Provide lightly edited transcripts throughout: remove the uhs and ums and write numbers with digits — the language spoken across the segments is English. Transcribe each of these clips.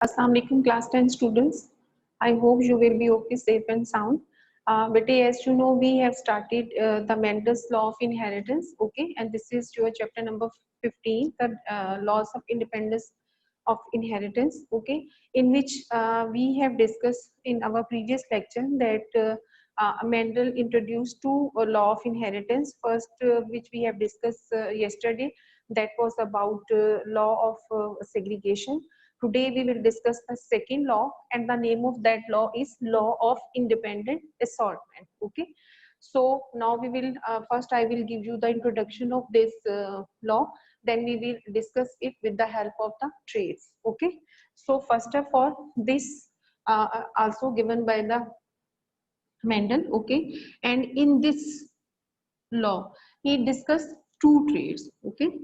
Assalamu alaikum class 10 students. I hope you will be okay, safe and sound. But as you know, we have started the Mendel's law of inheritance, okay, and this is your chapter number 15, the laws of independence of inheritance, okay, in which we have discussed in our previous lecture that Mendel introduced two law of inheritance. First, which we have discussed yesterday, that was about law of segregation. Today we will discuss the second law, and the name of that law is law of independent assortment. Okay, so now we will first I will give you the introduction of this law, then we will discuss it with the help of the traits. Okay, so first of all, this also given by the Mendel. Okay, and in this law he discussed two traits. Okay,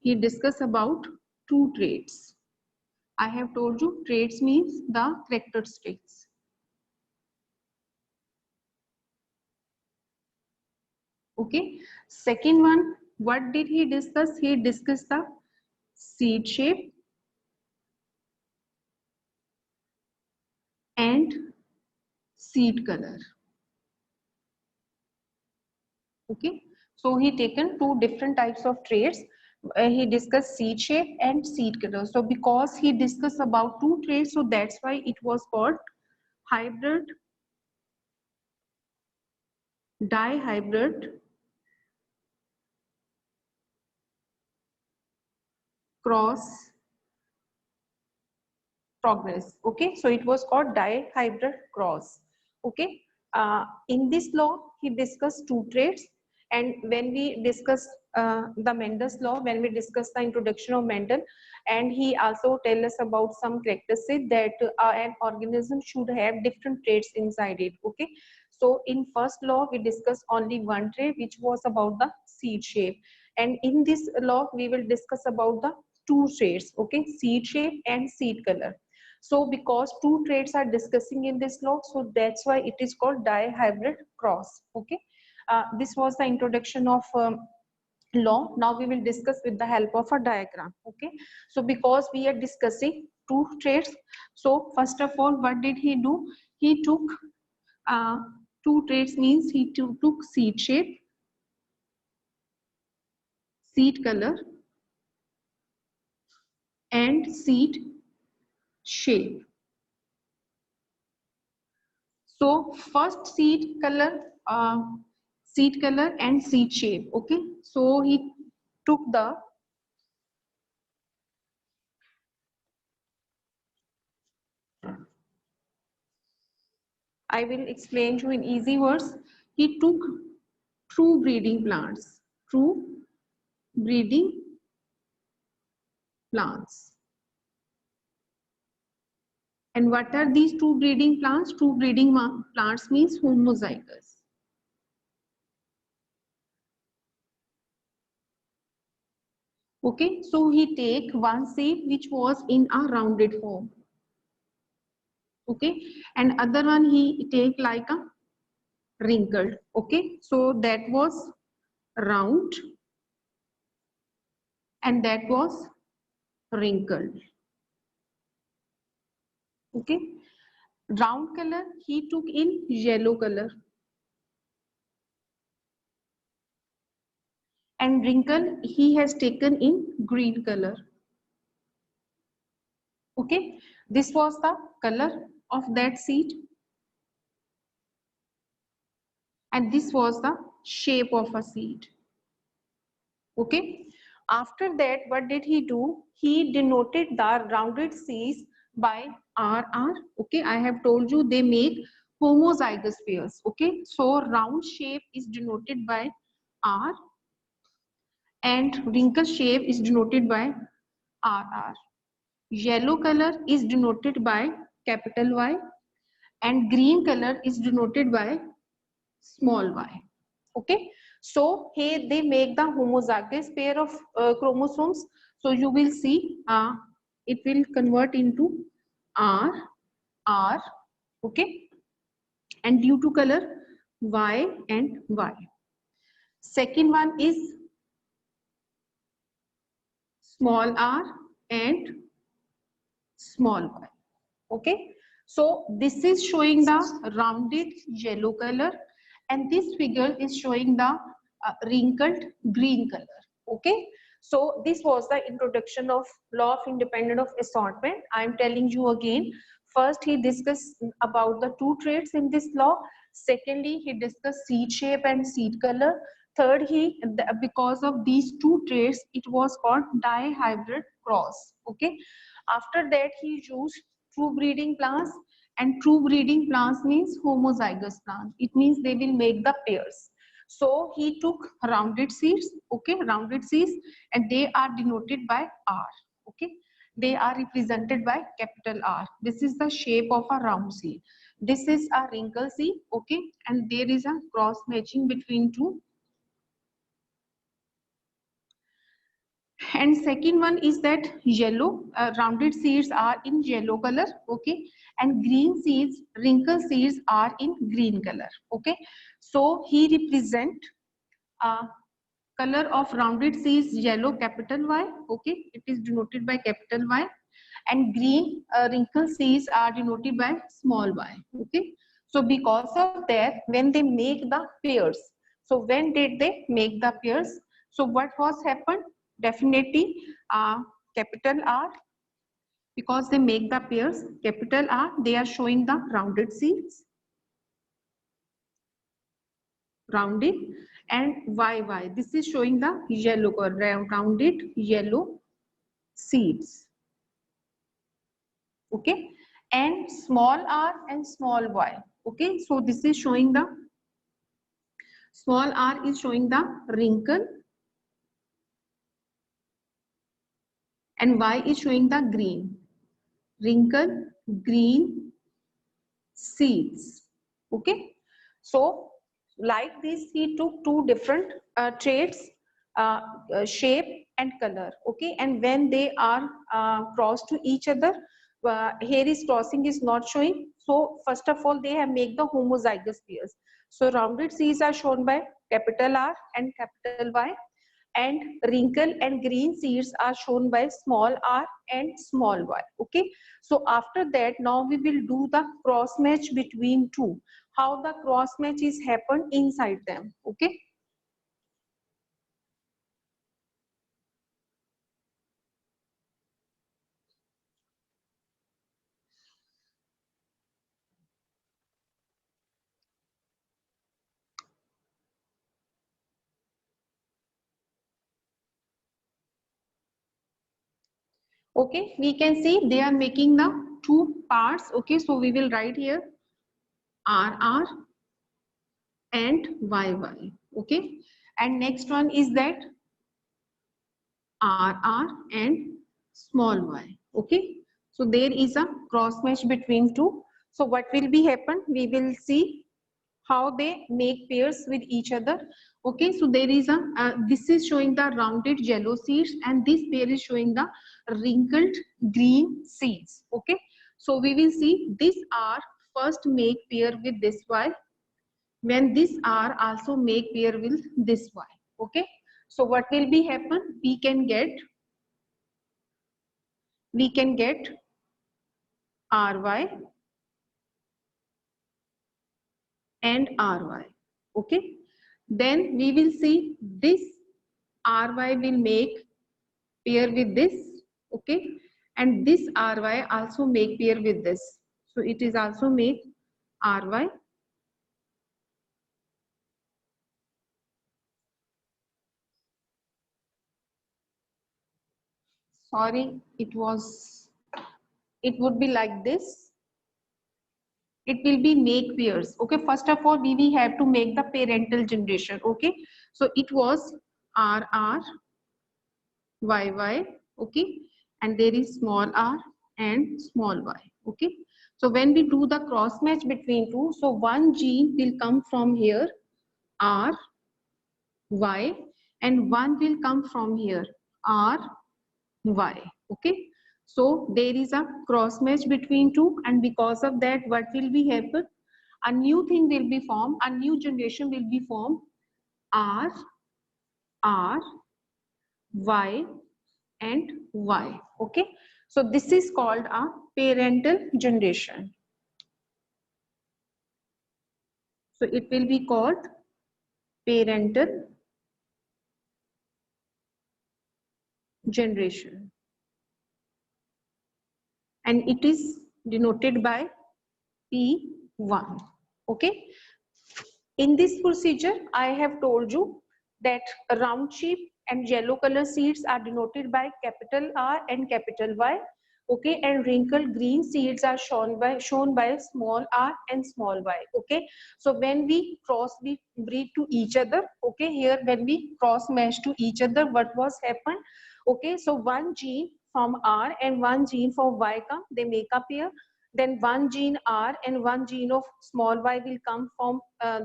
he discussed about two traits. I have told you traits means the characteristics. Okay. Second one, what did he discuss? He discussed the seed shape and seed color. Okay. So he taken two different types of traits. He discussed seed shape and seed color. So because he discussed about two traits, so that's why it was called hybrid, dihybrid, cross progress. Okay, so it was called dihybrid cross. Okay, in this law he discussed two traits, and when we discuss the Mendel's law, when we discuss the introduction of Mendel, and he also tell us about some characteristics that an organism should have different traits inside it. Okay, so in first law we discuss only one trait, which was about the seed shape, and in this law we will discuss about the two traits. Okay, seed shape and seed color. So because two traits are discussing in this law, so that's why it is called dihybrid cross. Okay, this was the introduction of law. Now we will discuss with the help of a diagram. Okay, so because we are discussing two traits, so first of all, what did he do? He took two traits means he took seed shape, seed color, and seed shape. So first seed color and seed shape. Okay, so he took the I will explain to you in easy words. He took true breeding plants, true breeding plants. And what are these true breeding plants? True breeding plants means homozygous. Okay, so he take one seed which was in a rounded form. Okay, and other one he take like a wrinkled. Okay, so that was round and that was wrinkled. Okay, round color he took in yellow color, and wrinkle he has taken in green color. Okay, this was the color of that seed, and this was the shape of a seed. Okay, after that what did he do? He denoted the rounded seeds by RR. Okay, I have told you they make homozygous pairs. Okay, so round shape is denoted by R and wrinkle shape is denoted by RR. Yellow color is denoted by capital Y and green color is denoted by small y. Okay, so here they make the homozygous pair of chromosomes. So you will see it will convert into R, R, okay, and due to color Y and Y. Second one is small r and small y. Okay, so this is showing the rounded yellow color, and this figure is showing the wrinkled green color. Okay, so this was the introduction of law of independent of assortment. I am telling you again. First, he discussed about the two traits in this law. Secondly, he discussed seed shape and seed color. Third, because of these two traits, it was called dihybrid cross. Okay. After that, he used true breeding plants, and true breeding plants means homozygous plants. It means they will make the pairs. So he took rounded seeds, okay, rounded seeds, and they are denoted by R, okay. They are represented by capital R. This is the shape of a round seed. This is a wrinkle seed, okay, and there is a cross matching between two. And second one is that yellow rounded seeds are in yellow color, okay, and green seeds, wrinkle seeds are in green color, okay. So he represent color of rounded seeds yellow capital Y, okay, it is denoted by capital Y, and green wrinkle seeds are denoted by small y, okay. So because of that, when they make the pairs, so when did they make the pairs? So what was happened? Definitely capital R, because they make the pairs, capital R, they are showing the rounded seeds, rounded, and YY, this is showing the yellow rounded yellow seeds, okay, and small r and small y, okay. So this is showing the small r is showing the wrinkle, and y is showing the green, wrinkle green seeds, okay. So like this, he took two different traits, shape and color, okay, and when they are crossed to each other, here is crossing is not showing. So first of all, they have make the homozygous pairs. So rounded seeds are shown by capital R and capital Y, and wrinkle and green seeds are shown by small r and small y, okay. So after that, now we will do the cross match between two, how the cross match is happened inside them, okay. Okay, we can see they are making the two parts, okay. So we will write here RR and YY, okay, and next one is that RR and small y, okay. So there is a cross match between two. So what will be happen? We will see how they make pairs with each other, okay. So there is a this is showing the rounded yellow seeds, and this pair is showing the wrinkled green seeds, okay. So we will see this R first make pair with this Y, when this R also make pair with this Y, okay. So what will be happen? We can get RY and RY, okay. Then we will see this RY will make pair with this, okay, and this RY also make pair with this. So it is also make RY. Sorry, it would be like this. It will be make pairs, okay. First of all, we have to make the parental generation, okay. So it was RR YY, okay, and there is small r and small y, okay. So when we do the cross match between two, so one gene will come from here R Y, and one will come from here R Y, okay. So there is a cross match between two, and because of that, what will be happen? A new thing will be formed, a new generation will be formed, R Y and Y, okay. So this is called a parental generation. So it will be called parental generation, and it is denoted by P1. Okay. In this procedure, I have told you that round shape and yellow color seeds are denoted by capital R and capital Y. Okay, and wrinkled green seeds are shown by small r and small y. Okay, so when we breed to each other, okay, here when we cross match to each other, what was happened? Okay, so one gene from R and one gene from Y come, they make a pair. Then one gene R and one gene of small y will come from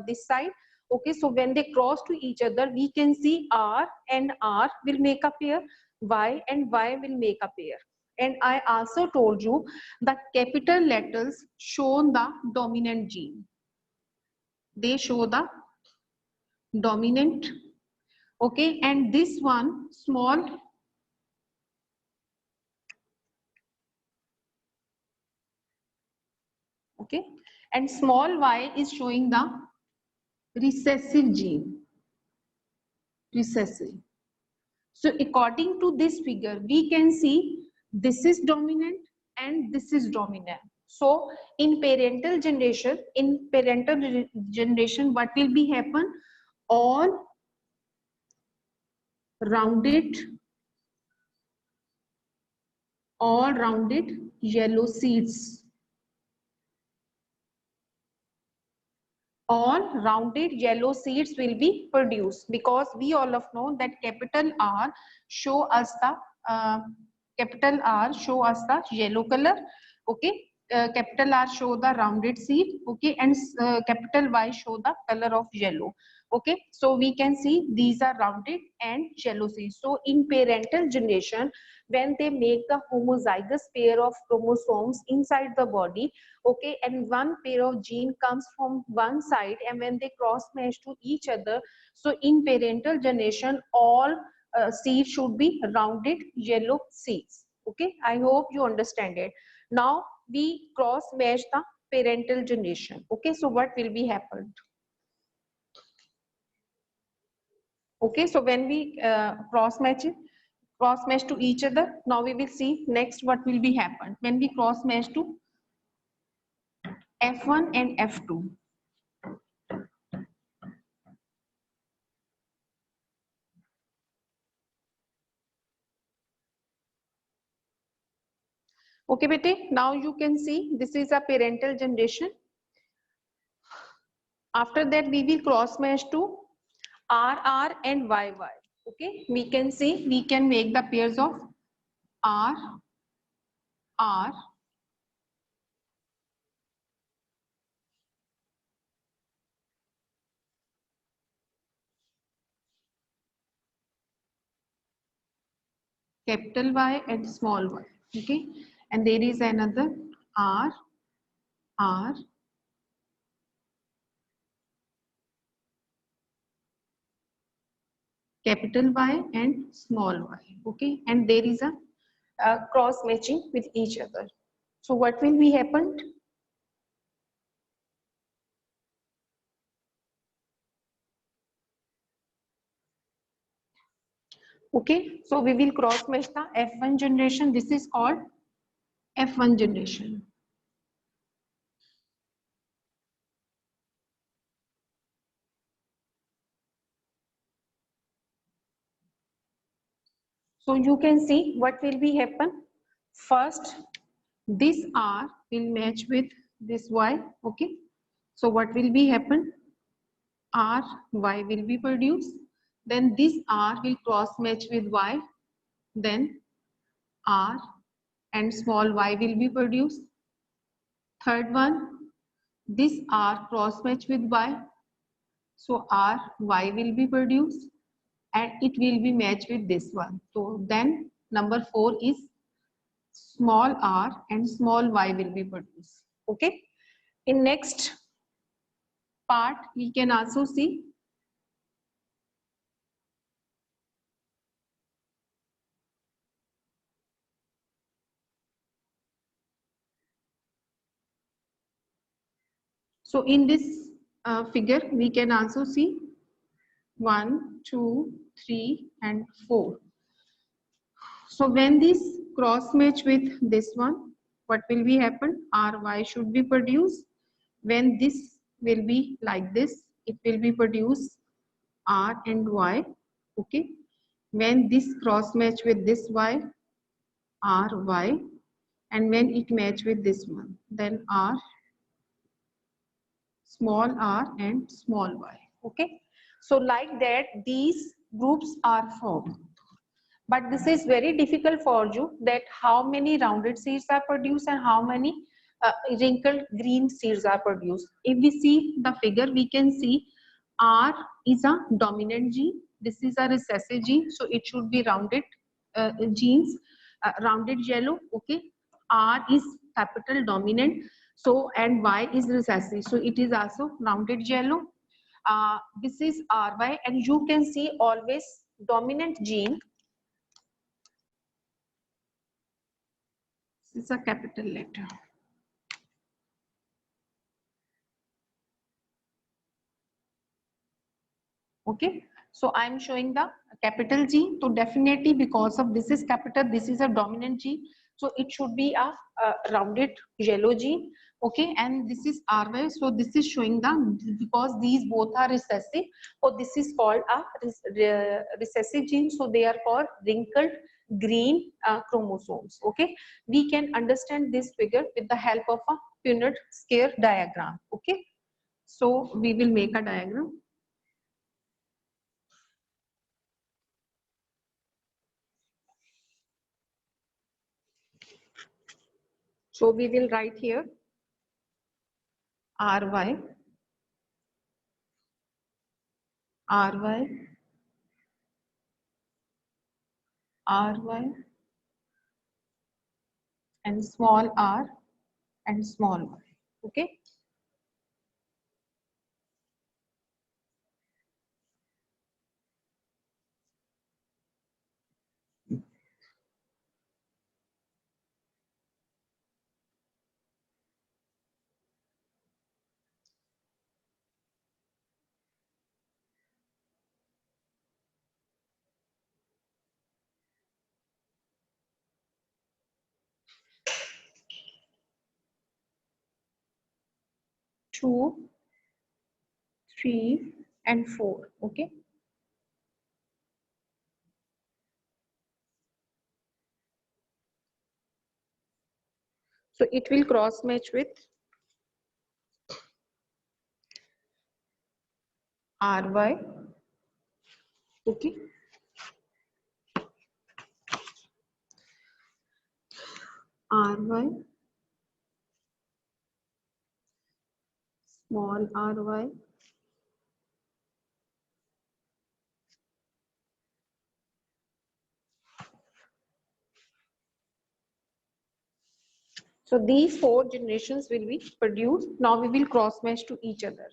this side. Okay, so when they cross to each other, we can see R and R will make a pair, Y and Y will make a pair. And I also told you the capital letters show the dominant gene. They show the dominant. Okay, and this one small, okay, and small y is showing the recessive gene. Recessive. So according to this figure, we can see this is dominant and this is dominant. So in parental generation, what will be happen? All rounded, yellow seeds. All rounded yellow seeds will be produced, because we all of know that capital R show us the yellow color. Okay, capital R show the rounded seed. Okay, and capital Y show the color of yellow. Okay, so we can see these are rounded and yellow seeds. So in parental generation, when they make the homozygous pair of chromosomes inside the body, okay, and one pair of gene comes from one side, and when they cross match to each other, so in parental generation, all seeds should be rounded yellow seeds. Okay, I hope you understand it. Now we cross match the parental generation. Okay, so what will be happened? Okay, so when we cross match to each other, now we will see next what will be happen when we cross match to F1 and F2. Okay, bete, now you can see this is a parental generation. After that, we will cross match to RR and YY. Okay, we can see we can make the pairs of R, R, capital Y and small y. Okay, and there is another R, R, capital Y and small y. Okay, and there is a cross matching with each other. So what will be happened? Okay, so we will cross match the F1 generation. This is called F1 generation. So you can see what will be happen. First, this R will match with this Y. Okay, so what will be happen? R, Y will be produced. Then this R will cross match with Y. Then R and small y will be produced. Third one, this R cross match with Y. So R, Y will be produced and it will be matched with this one. So then number 4 is small r and small y will be produced. Okay. In next part, we can also see So in this figure we can also see 1, 2, 3 and 4. So when this cross match with this one, what will be happen? Ry should be produced. When this will be like this, it will be produced R and Y. Okay. When this cross match with this Y, R, Y, and when it match with this one, then R, small r and small y. Okay. So like that, these groups are formed. But this is very difficult for you, that how many rounded seeds are produced and how many wrinkled green seeds are produced. If we see the figure, we can see R is a dominant gene. This is a recessive gene, so it should be rounded genes, rounded yellow. Okay. R is capital dominant, so and Y is recessive, so it is also rounded yellow. This is RY, and you can see always dominant gene. This is a capital letter. Okay, so I am showing the capital G. So definitely, because of this is capital, this is a dominant G. So it should be a rounded yellow G. Okay, and this is RY. So this is showing the, because these both are recessive. So this is called a recessive gene. So they are called wrinkled green chromosomes. Okay, we can understand this figure with the help of a Punnett square diagram. Okay, so we will make a diagram. So we will write here RY, RY, RY, and small r and small y. Okay. Two, 3, and 4. Okay. So it will cross match with RY. Okay. RY, small ry, so these 4 generations will be produced. Now we will cross match to each other.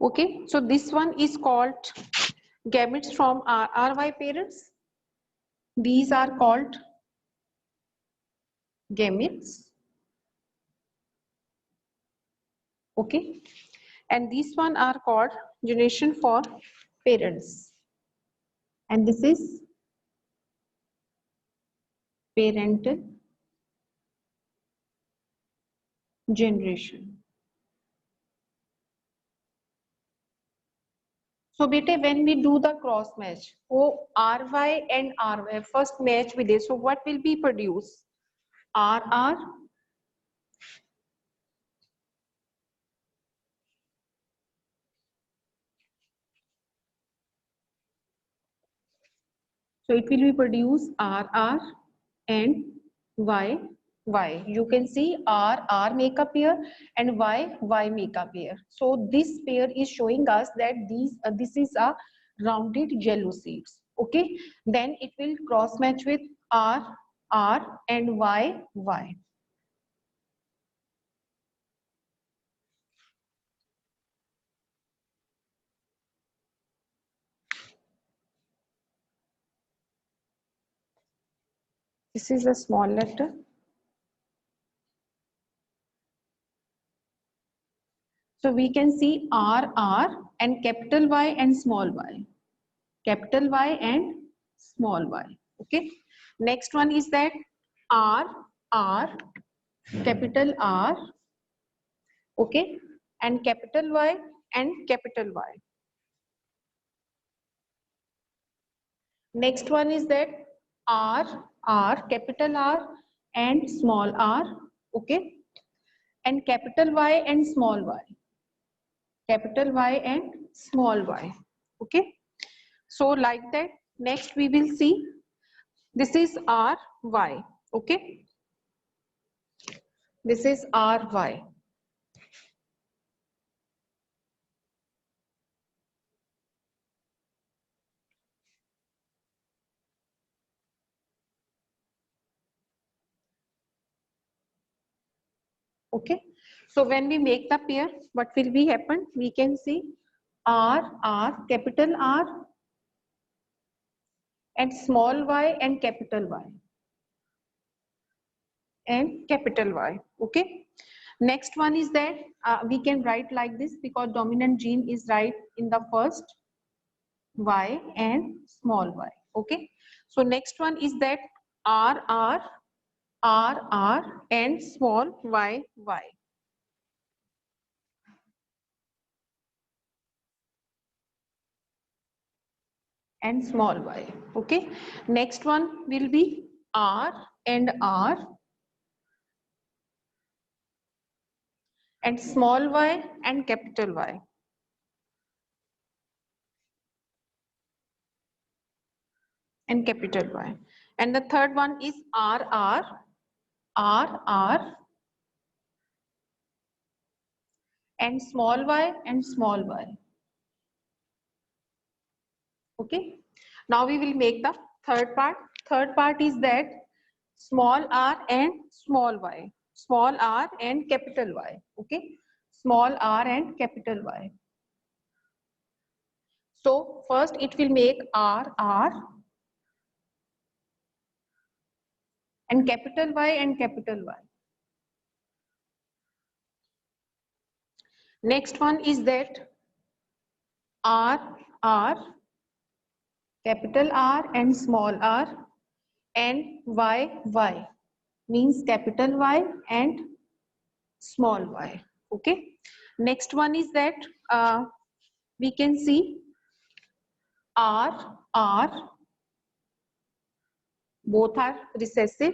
Okay, so this one is called gametes from RY parents. These are called gametes. Okay, and these one are called generation for parents, and this is parental generation. So beta, when we do the cross match, so RY and RY first match with this, so what will be produced? RR, so it will be produced RR and Y, Y. You can see R make a pair and Y make a pair. So this pair is showing us that this is a rounded yellow seeds. Okay, then it will cross match with R and Y. This is a small letter. So we can see R, R and capital Y and small y. Capital Y and small y. Okay. Next one is that R, R, capital R. Okay. And capital Y and capital Y. Next one is that R, R, capital R and small r. Okay. And capital Y and small y. Capital Y and small y. Okay. So like that, next we will see, this is R, Y. Okay. This is R, Y. Okay. So when we make the pair, what will be happen? We can see R, R, capital R and small y and capital Y. And capital Y. Okay. Next one is that we can write like this because dominant gene is right in the first Y and small y. Okay. So next one is that R, R, R, R and small y, y. And small y. Okay. Next one will be R and R and small y and capital Y. And capital Y. And the third one is R, R, R, R and small y and small y. Okay. Now we will make the third part. Third part is that small r and small y. Small r and capital Y. Okay. Small r and capital Y. So first it will make R, R and capital Y and capital Y. Next one is that R, R, capital R and small r and Y, Y means capital Y and small y. Okay. Next one is that we can see R, R, both are recessive.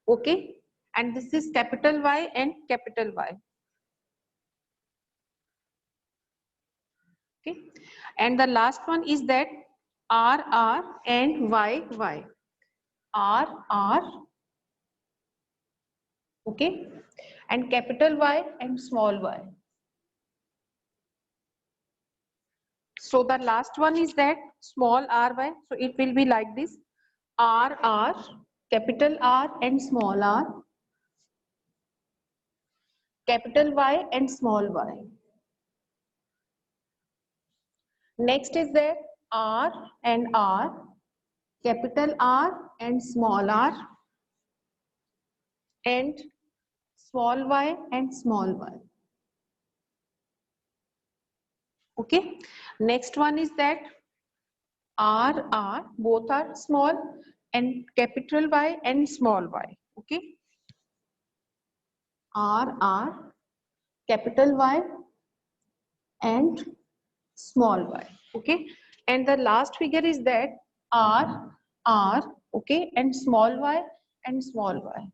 Okay. And this is capital Y and capital Y. Okay. And the last one is that R, R and Y, Y. R, R. Okay. And capital Y and small y. So the last one is that small ry. So it will be like this. R, R, capital R and small r. Capital Y and small y. Next is there R and R, capital R and small r, and small y and small y. Okay. Next one is that R, R, both are small, and capital Y and small y. Okay. R, R, capital Y and small y. Okay. And the last figure is that R, R, okay, and small y and small y.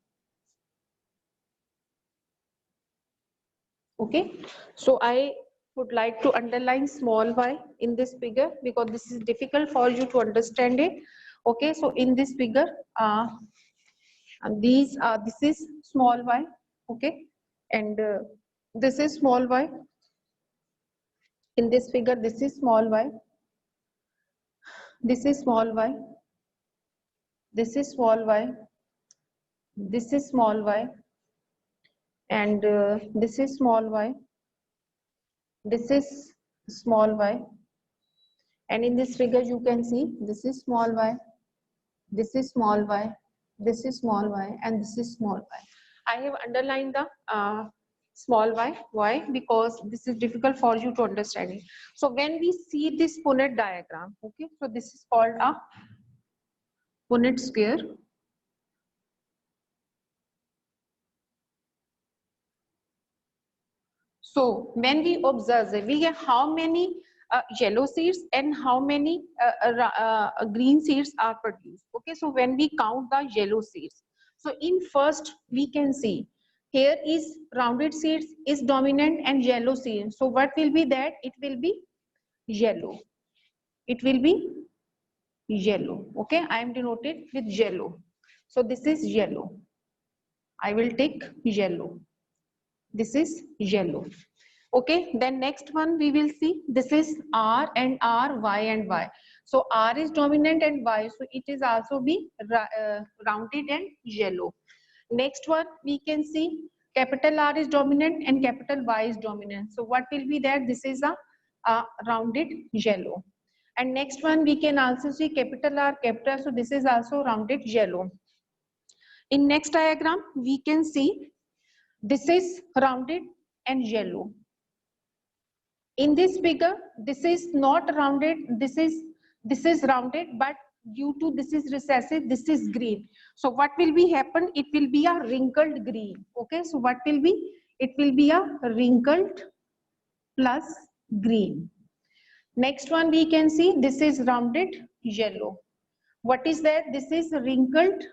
Okay. So I would like to underline small y in this figure because this is difficult for you to understand it. Okay. So in this figure, this is small y. Okay. And this is small y. In this figure, this is small y. This is small y. This is small y. This is small y. And this is small y. This is small y. And in this figure, you can see this is small y. This is small y. this is small y, and this is small y. I have underlined the small y. Why? Because this is difficult for you to understand it. So when we see this Punnett diagram, okay, so this is called a Punnett square. So when we observe, we get how many yellow seeds and how many green seeds are produced. Okay, so when we count the yellow seeds, so in first we can see here is rounded seeds is dominant and yellow seeds. So what will be that? It will be yellow. It will be yellow. Okay, I am denoted with yellow. So this is yellow. I will take yellow. This is yellow. Okay, then next one we will see this is R and R, Y and Y. So R is dominant and Y, so it is also be rounded and yellow. Next one we can see capital R is dominant and capital Y is dominant. So what will be there? This is a rounded yellow. And next one we can also see capital R, capital, so this is also rounded yellow. In next diagram we can see this is rounded and yellow. In this figure, this is not rounded, this is rounded, but due to this is recessive, this is green. So what will be happen? It will be a wrinkled green. Okay, so what will be? It will be a wrinkled plus green. Next one we can see this is rounded yellow. What is that? This is wrinkled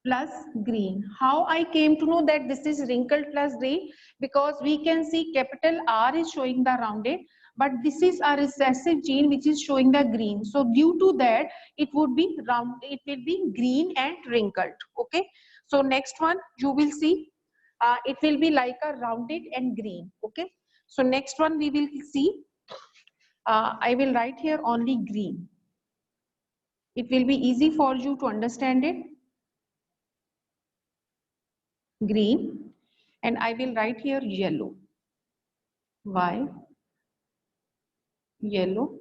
plus green. How I came to know that this is wrinkled plus green? Because we can see capital R is showing the rounded, but this is a recessive gene which is showing the green. So due to that, it would be round, it will be green and wrinkled. Okay. So next one you will see it will be like a rounded and green. Okay. So next one we will see I will write here only green. It will be easy for you to understand it. Green, and I will write here yellow. Y, yellow,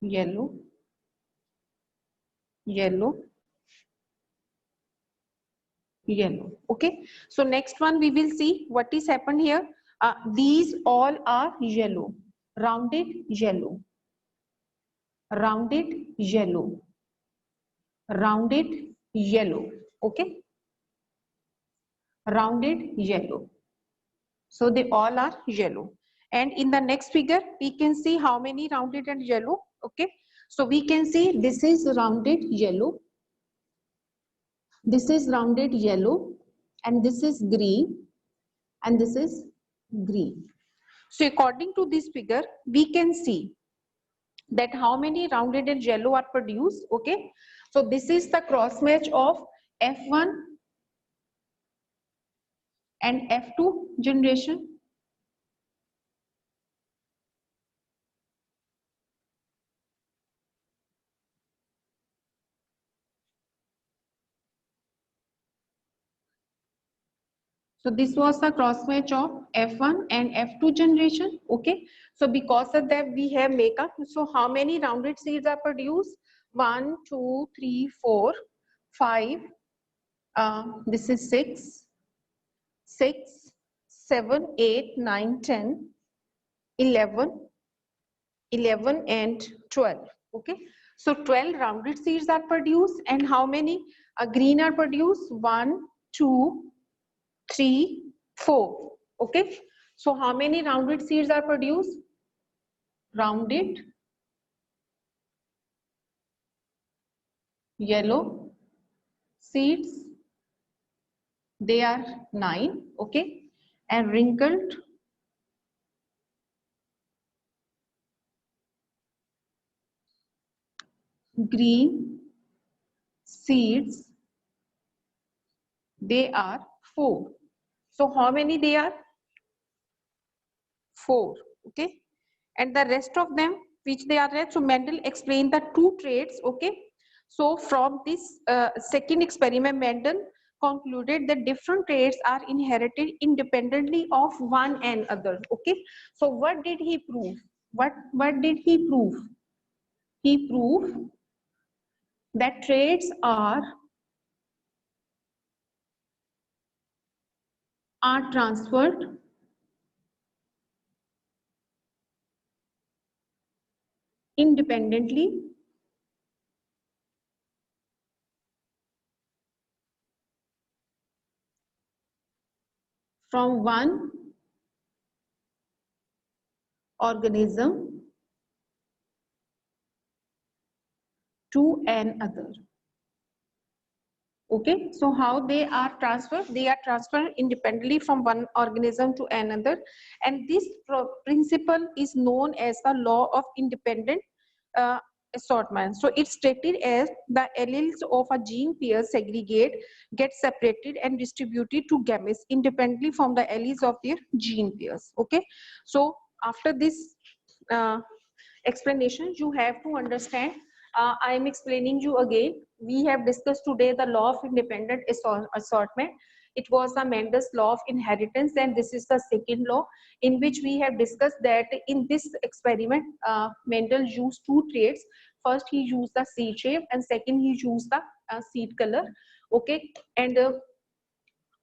yellow, yellow, yellow. Okay, so next one we will see what is happened here. These all are yellow, rounded yellow, rounded yellow, rounded yellow. Okay, rounded yellow. So they all are yellow. And in the next figure, we can see how many rounded and yellow. Okay. So we can see this is rounded yellow. This is rounded yellow. And this is green. And this is green. So according to this figure, we can see that how many rounded and yellow are produced. Okay. So this is the cross match of F1 and F2 generation. So this was the cross match of F1 and F2 generation. Okay. So because of that we have makeup. So how many rounded seeds are produced? 1, 2, 3, 4, 5. This is 6, 6, 7, 8, 9, 10, 11, 11 and 12. Okay. So 12 rounded seeds are produced, and how many green are produced? 1, 2, 3, 4. Okay. So how many rounded seeds are produced? Rounded yellow seeds, they are 9. Okay. And wrinkled green seeds, they are 4. So how many they are? 4. Okay. And the rest of them which they are red. So Mendel explained the two traits. Okay. So from this second experiment, Mendel concluded that different traits are inherited independently of one another. Okay. So what did he prove? What did he prove? He proved that traits are transferred independently from one organism to another. Okay, so how they are transferred? They are transferred independently from one organism to another, and this principle is known as the law of independent uh, assortment. So it's stated as the alleles of a gene pair segregate, get separated and distributed to gametes independently from the alleles of their gene pairs. Okay, so after this explanation, you have to understand. I am explaining you again. We have discussed today the law of independent assortment. It was the Mendel's law of inheritance, and this is the second law in which we have discussed that in this experiment, Mendel used two traits. First, he used the seed shape, and second, he used the seed color. Okay, and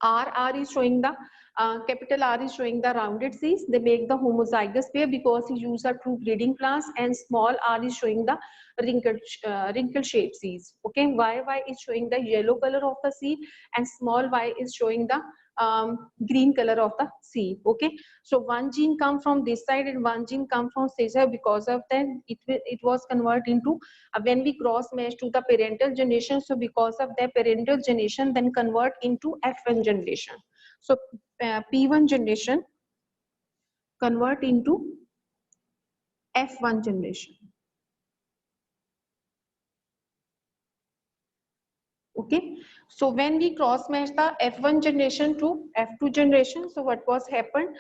R is showing the capital R is showing the rounded seeds. They make the homozygous pair because he used a true breeding class, and small r is showing the wrinkle shaped seeds. Okay, y is showing the yellow color of the seed, and small y is showing the green color of the seed. Okay, so one gene come from this side and one gene come from this side. Because of that, it was converted into when we cross match to the parental generation. So because of that parental generation, then convert into F1 generation. So P1 generation convert into F1 generation. Okay, so when we cross match the F1 generation to F2 generation, so what was happened?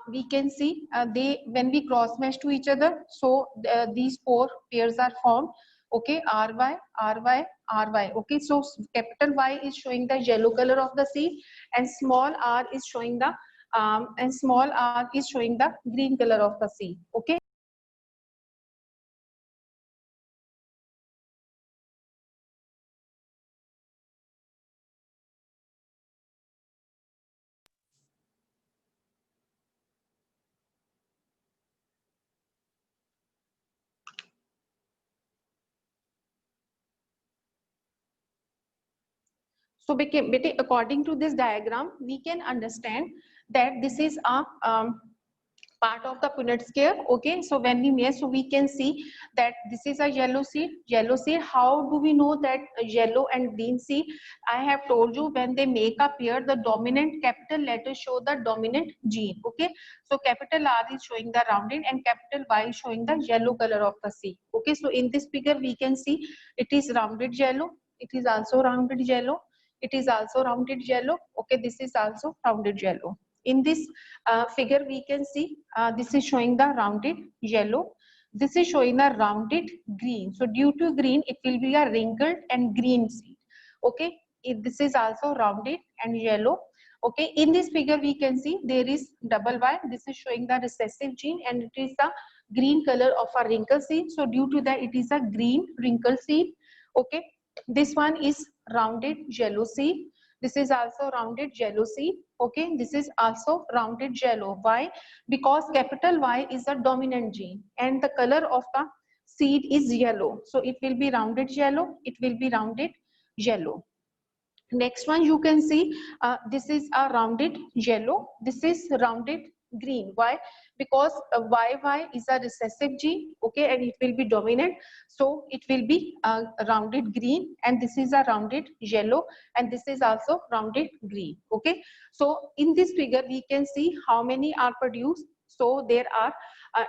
We can see they when we cross match to each other, so these four pairs are formed. Okay, RY, RY, RY. Okay, so capital Y is showing the yellow color of the seed, and small r is showing the green color of the seed. Okay. So according to this diagram, we can understand that this is a part of the Punnett scale. Okay, so when we measure, so we can see that this is a yellow seed. Yellow seed. How do we know that yellow and green seed? I have told you when they make a pair, the dominant capital letters show the dominant gene. Okay, so capital R is showing the rounded and capital Y is showing the yellow color of the seed. Okay, so in this figure we can see it is rounded yellow. It is also rounded yellow. It is also rounded yellow. Okay, this is also rounded yellow. In this figure we can see this is showing the rounded yellow. This is showing the rounded green. So due to green, it will be a wrinkled and green seed. Okay, this is also rounded and yellow. Okay, in this figure we can see there is double Y. This is showing the recessive gene, and it is the green color of a wrinkle seed. So due to that, it is a green wrinkle seed. Okay, this one is rounded yellow seed. This is also rounded yellow seed. Okay, this is also rounded yellow. Why? Because capital Y is the dominant gene and the color of the seed is yellow. So it will be rounded yellow. It will be rounded yellow. Next one you can see this is a rounded yellow. This is rounded green. Why? Because YY is a recessive gene. Okay, and it will be dominant. So it will be rounded green, and this is a rounded yellow, and this is also rounded green. Okay, so in this figure we can see how many are produced. So there are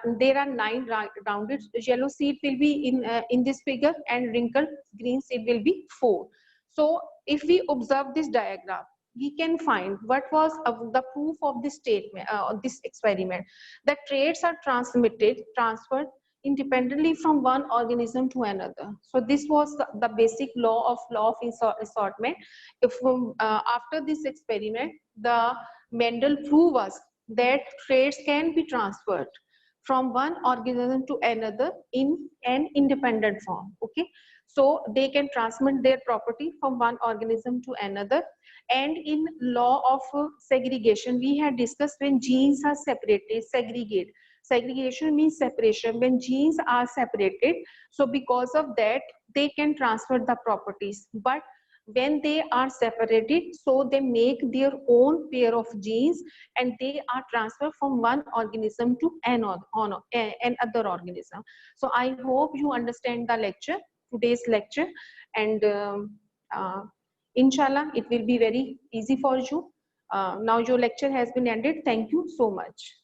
9 rounded yellow seed will be in this figure, and wrinkled green seed will be 4. So if we observe this diagram, we can find what was the proof of this statement, this experiment. The traits are transferred independently from one organism to another. So this was the basic law of assortment. If after this experiment, the Mendel proved us that traits can be transferred from one organism to another in an independent form. Okay, So they can transmit their property from one organism to another. And in law of segregation, we had discussed when genes are separated, segregation means separation. When genes are separated, so because of that they can transfer the properties, but when they are separated, so they make their own pair of genes and they are transferred from one organism to another organism. So I hope you understand the lecture, today's lecture, and uh, inshallah it will be very easy for you. Now your lecture has been ended. Thank you so much.